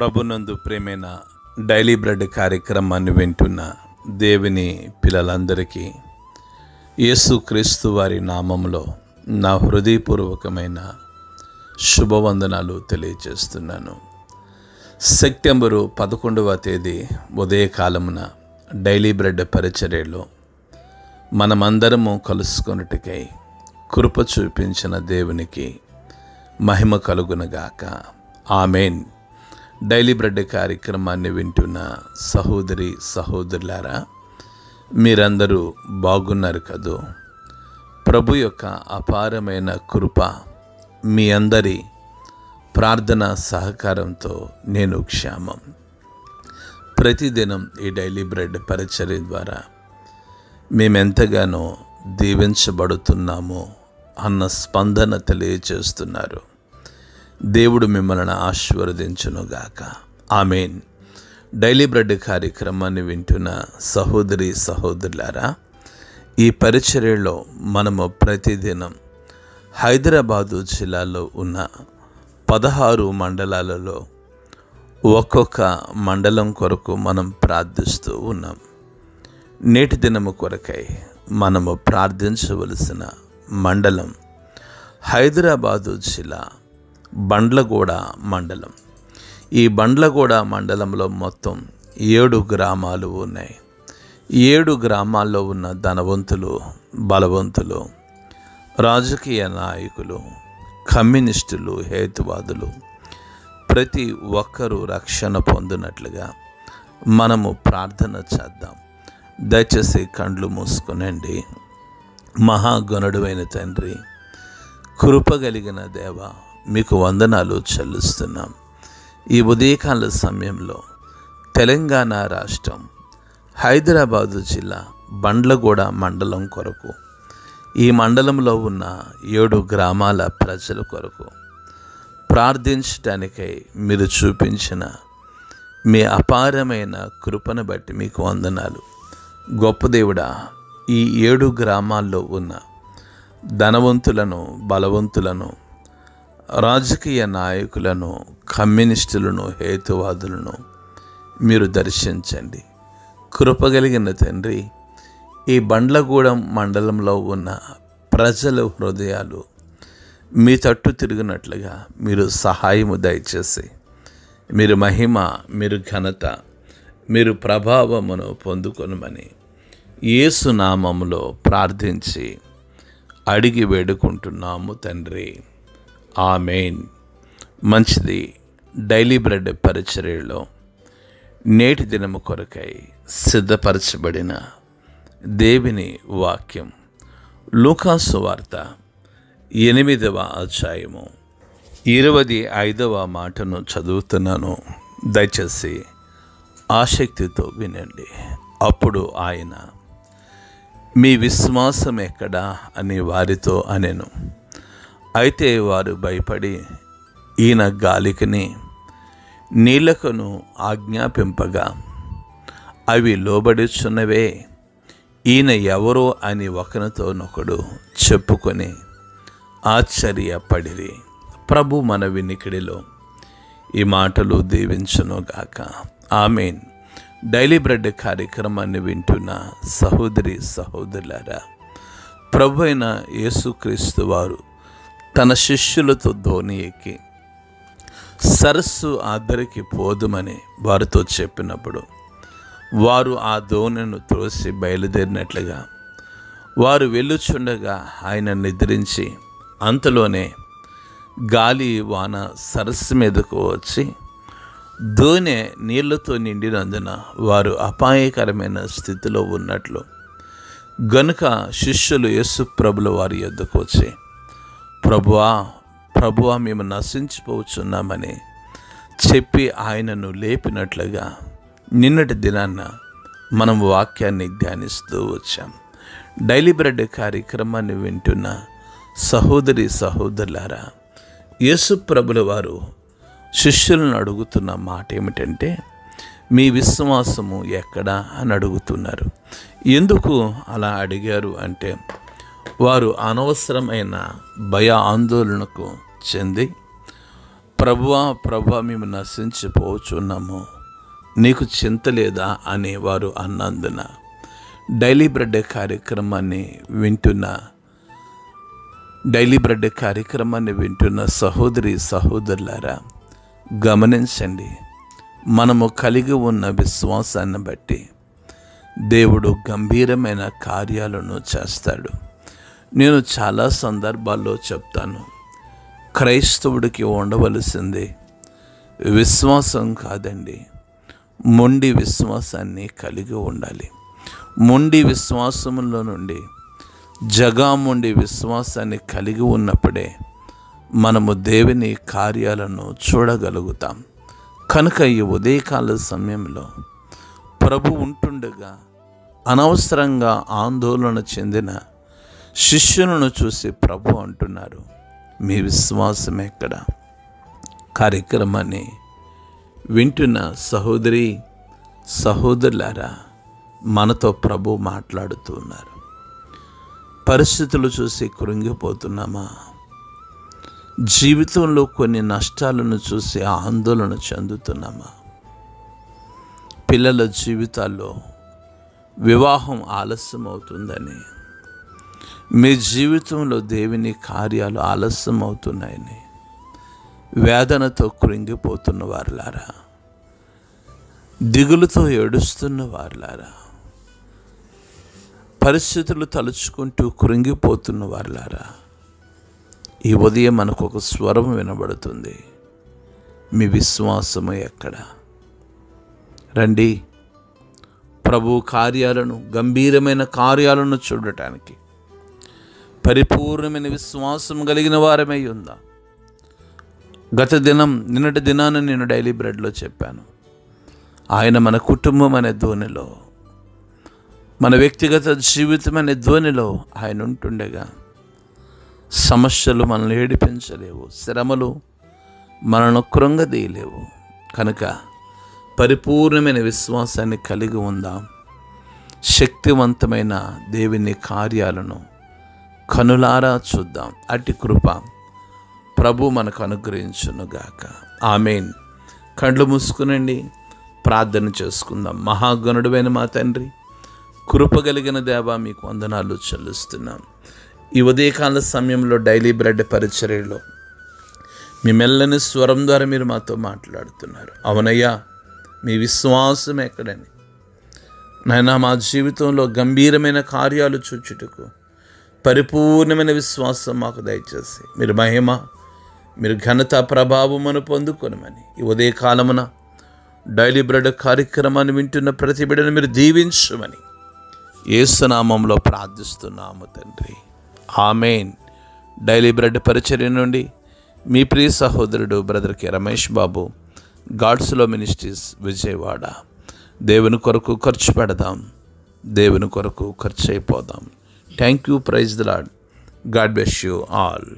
ప్రభునందు ప్రేమైన daily bread కార్యక్రమాన్ని వింటున్న దేవుని పిల్లలందరికీ యేసుక్రీస్తు వారి నామంలో నా హృదయపూర్వకమైన శుభవందనాలు తెలియజేస్తున్నాను. సెప్టెంబరు 11వ తేదీ ఉదయకాలమున డైలీ బ్రెడ్ పరిచర్యలో మనమందరము కలుసుకొనుటకై కృప చూపించిన దేవునికి మహిమ కలుగునగాక. ఆమెన్. డైలీ బ్రెడ్ కార్యక్రమాన్ని వింటున్న సహోదరి సహోదరులారా, మీరందరూ బాగున్నారు కదూ? ప్రభు యొక్క అపారమైన కృప మీ అందరి ప్రార్థన సహకారంతో నేను క్షేమం. ప్రతిదినం ఈ డైలీ బ్రెడ్ పరిచర్య ద్వారా మేమెంతగానో దీవించబడుతున్నామో అన్న స్పందన తెలియజేస్తున్నారు. దేవుడు మిమ్మల్ని ఆశీర్వదించునుగాక. ఆమెన్. డైలీ బ్రెడ్ కార్యక్రమాన్ని వింటున్న సహోదరి సహోదరులారా, ఈ పరిచర్యలో మనము ప్రతిదినం హైదరాబాదు జిల్లాలో ఉన్న 16 మండలాలలో ఒక్కొక్క మండలం కొరకు మనం ప్రార్థిస్తూ ఉన్నాం. నేటి దినము కొరకై మనము ప్రార్థించవలసిన మండలం హైదరాబాదు జిల్లా బండ్లగూడ మండలం. ఈ బండ్లగూడ మండలంలో మొత్తం 7 గ్రామాలు ఉన్నాయి. 7 గ్రామాల్లో ఉన్న ధనవంతులు, బలవంతులు, రాజకీయ నాయకులు, కమ్యూనిస్టులు, హేతువాదులు ప్రతి ఒక్కరూ రక్షణ పొందినట్లుగా మనము ప్రార్థన చేద్దాం. దయచేసి కండ్లు మూసుకునండి. మహాగణుడైన తండ్రి, కృపగలిగిన దేవ, మీకు వందనాలు చెల్లిస్తున్నాం. ఈ ఉదయకాల సమయంలో తెలంగాణ రాష్ట్రం హైదరాబాదు జిల్లా బండ్లగూడ మండలం కొరకు, ఈ మండలంలో ఉన్న 7 గ్రామాల ప్రజల కొరకు ప్రార్థించటానికై మీరు చూపించిన మీ అపారమైన కృపను బట్టి మీకు వందనాలు. గొప్ప దేవుడా, ఈ 7 గ్రామాల్లో ఉన్న ధనవంతులను, బలవంతులను, రాజకీయ నాయకులను, కమ్యూనిస్టులను, హేతువాదులను మీరు దర్శించండి. కృపగలిగిన తండ్రి, ఈ బండ్లగూడెం మండలంలో ఉన్న ప్రజల హృదయాలు మీ తట్టు తిరిగినట్లుగా మీరు సహాయము దయచేసి మీరు మహిమ, మీరు ఘనత, మీరు ప్రభావమును పొందుకొనమని యేసు నామములో ప్రార్థించి అడిగి వేడుకుంటున్నాము తండ్రి. ఆమెన్. మంచిది. డైలీ బ్రెడ్ పరిచర్యలో నేటి దినము కొరకై సిద్ధపరచబడిన దేవుని వాక్యం లూకాసు వార్త 8వ అధ్యాయము 25వ మాటను చదువుతున్నాను. దయచేసి ఆసక్తితో వినండి. అప్పుడు ఆయన, మీ విశ్వాసం ఎక్కడా అని వారితో అనెను. అయితే వారు భయపడి ఈయన గాలికిని నీళ్లకును ఆజ్ఞాపింపగా అవి లోబడుచున్నవే, ఈయన ఎవరో అని ఒకరితోనొకడు చెప్పుకొని ఆశ్చర్యపడిరి. ప్రభు మన వినికిడిలో ఈ మాటలు దీవించునుగాక. ఆమెన్. డైలీ బ్రెడ్ కార్యక్రమాన్ని వింటున్న సహోదరి సహోదరులారా, ప్రభు అయిన యేసుక్రీస్తు వారు తన శిష్యులతో ధోని ఎక్కి సరస్సు ఆదరికి పోదుమని వారితో చెప్పినప్పుడు వారు ఆ ధోనిను త్రోసి బయలుదేరినట్లుగా వారు వెళ్ళుచుండగా ఆయన నిద్రించి, అంతలోనే గాలి వాన సరస్సు మీదకు వచ్చి దోణె నీళ్లతో నిండినందున వారు అపాయకరమైన స్థితిలో ఉన్నట్లు గనుక శిష్యులు యేసు ప్రభుల వారి యొద్దకు వచ్చి, ప్రభువా ప్రభువా, మేము నశించిపోతున్నామని చెప్పి ఆయనను లేపినట్లుగా నిన్నటి దినాన్న మనం వాక్యాన్ని ధ్యానిస్తూ వచ్చాం. డైలీ బ్రెడ్ కార్యక్రమాన్ని వింటున్న సహోదరి సహోదరులారా, యేసు ప్రభుల వారు శిష్యులను అడుగుతున్న మాట ఏమిటంటే, మీ విశ్వాసము ఎక్కడా అని అడుగుతున్నారు. ఎందుకు అలా అడిగారు అంటే, వారు అనవసరమైన భయ ఆందోళనకు చెంది ప్రభువా ప్రభువా మేము నశించిపోచున్నాము, నీకు చింత లేదా అని వారు అన్నందున డైలీ బ్రెడ్ కార్యక్రమాన్ని వింటున్న సహోదరి సహోదరులారా, గమనించండి. మనము కలిగి ఉన్న విశ్వాసాన్ని బట్టి దేవుడు గంభీరమైన కార్యాలను చేస్తాడు. నేను చాలా సందర్భాల్లో చెప్తాను, క్రైస్తవుడికి ఉండవలసింది విశ్వాసం కాదండి, మొండి విశ్వాసాన్ని కలిగి ఉండాలి. మొండి విశ్వాసంలో నుండి జగామొండి విశ్వాసాన్ని కలిగి ఉన్నప్పుడే మనము దేవుని కార్యాలను చూడగలుగుతాం. కనుక ఈ ఉదయకాల సమయంలో ప్రభు ఉంటుండగా అనవసరంగా ఆందోళన చెందిన శిష్యులను చూసి ప్రభు అంటున్నారు, మీ విశ్వాసం ఎక్కడ? కార్యక్రమాన్ని వింటున్న సహోదరి సహోదరులారా, మనతో ప్రభు మాట్లాడుతూ ఉన్నారు. పరిస్థితులు చూసి కృంగిపోతున్నామా? జీవితంలో కొన్ని నష్టాలను చూసి ఆందోళన చెందుతున్నామా? పిల్లల జీవితాల్లో వివాహం ఆలస్యం అవుతుందని, మీ జీవితంలో దేవుని కార్యాలు ఆలస్యం అవుతున్నాయని వేదనతో కృంగిపోతున్న వారులారా, దిగులుతో ఏడుస్తున్న వారులారా, పరిస్థితులు తలుచుకుంటూ కృంగిపోతున్న వారులారా, ఈ ఉదయం మనకు ఒక స్వరం వినబడుతుంది, మీ విశ్వాసము ఎక్కడ? రండి, ప్రభు కార్యాలను, గంభీరమైన కార్యాలను చూడటానికి పరిపూర్ణమైన విశ్వాసం కలిగిన వారమై ఉందా? నిన్నటి దినాన నేను డైలీ బ్రెడ్లో చెప్పాను, ఆయన మన కుటుంబం అనే ధ్వనిలో, మన వ్యక్తిగత జీవితం అనే ధ్వనిలో ఆయన ఉంటుండగా సమస్యలు మనల్ని ఏడిపించలేవు, శ్రమలు మనల్ని కృంగదీయలేవు. కనుక పరిపూర్ణమైన విశ్వాసాన్ని కలిగి ఉందాం. శక్తివంతమైన దేవుని కార్యాలను కనులారా చూద్దాం. అట్టి కృప ప్రభు మనకు అనుగ్రహించునుగాక. ఆమేన్. కళ్ళు మూసుకునండి, ప్రార్థన చేసుకుందాం. మహాగణుడైన మా తండ్రి, కృప కలిగిన దేవా, మీకు వందనాలు చెల్లిస్తున్నాం. ఈ ఉదయకాల సమయంలో డైలీ బ్రెడ్ పరిచర్యలో మీ మెల్లని స్వరం ద్వారా మీరు మాతో మాట్లాడుతున్నారు. అవునయ్యా, మీ విశ్వాసం ఎక్కడని నాయనా, మా జీవితంలో గంభీరమైన కార్యాలు చూచుటకు పరిపూర్ణమైన విశ్వాసం మాకు దయచేసి మీరు మహిమ, మీరు ఘనత, ప్రభావమును పొందుకొనమని ఈ ఉదయకాలమున డైలీ బ్రెడ్ కార్యక్రమాన్ని వింటున్న ప్రతి బిడ్డను మీరు దీవించమని యేసు నామములో ప్రార్థిస్తున్నాము తండ్రి. ఆమేన్. డైలీ బ్రెడ్ పరిచర్య నుండి మీ ప్రియ సహోదరుడు brother K Ramesh Babu, God's లో మినిస్ట్రీస్, విజయవాడ. దేవుని కొరకు ఖర్చు పెడదాం, దేవుని కొరకు ఖర్చు అయిపోదాం. Thank you. Praise the Lord. God bless you all.